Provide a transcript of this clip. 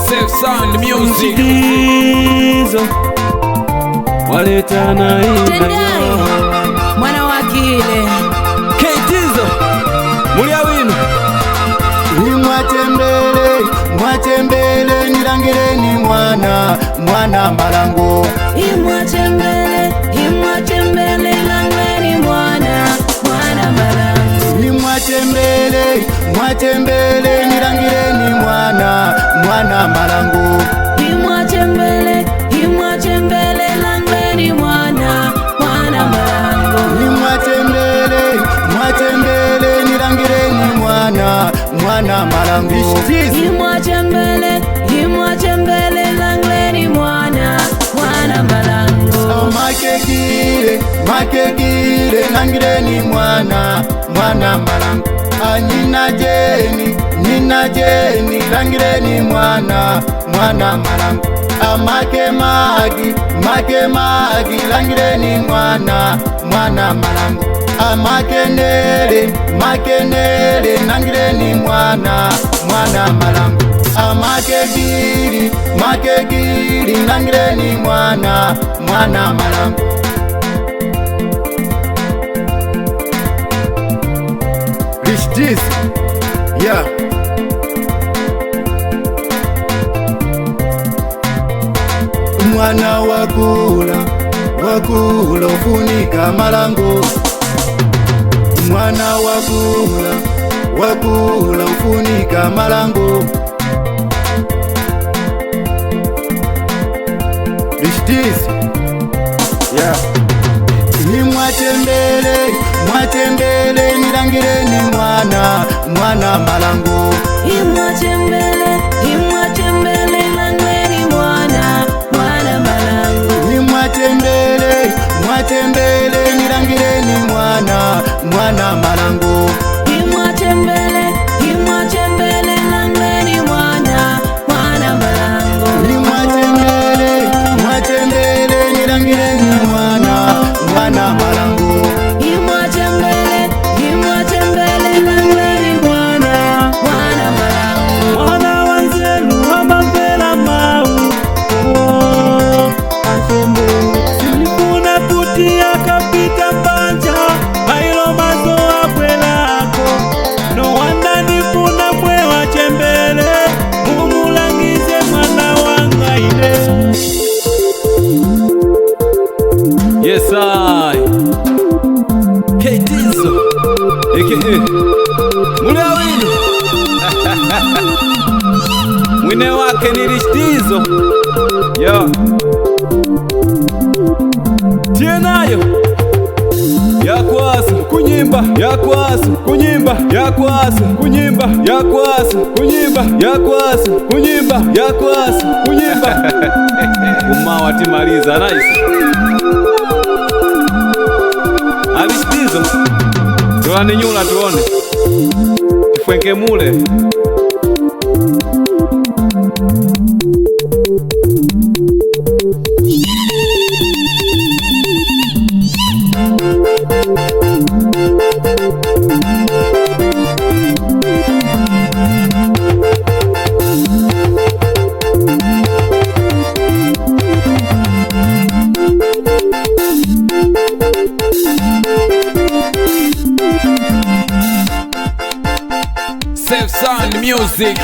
Safe Sound Music. Msikizo waleta na Tendai mwana wakile Ketizo Mulia winu Mwachembele nirangireni mwana malango. Imwachembele langweni mwana malango. Mwachembele nirangireni mwana malango. Imwachembele langweni mwana malango. Mwachembele nirangireni mwana malango. Imwachembele langweni mwana malango. Makekile nangireni mwana malango. Nina jeni langireni mwana malango. Makemagi langireni mwana malango. Makenele nangireni mwana malango. Makegiri nangireni mwana malango. This, yeah. Mwana wakula ufunika malango. Mwana wakula ufunika malango. This, yeah. Mwachembele nirangireni mwana malango. Imwachembele langweni mwana malango. Mwachembele nirangireni mwana malango. Imwachembele langweni mwana malango. Mwachembele nirangireni mwana malango. Imwachembele langweni mwana malango. Mwana wanzelu wamavela mau Ashembe Silifuna puti akapita panja Mailo mazo akwelako No wanda nifuna mwe wachembele Mumulangize mwana wangaile. Yes I Ketizo aka Mulia winu mwine wake ni Rishtizo yo tienayo yakwasu kunyimba yakwasu kunyimba yakwasu kunyimba yakwasu kunyimba yakwasu kunyimba yakwasu kunyimba umawa timaliza nice Rishtizo tuaninyula tuone tifwenke mule. Safe Sound Music.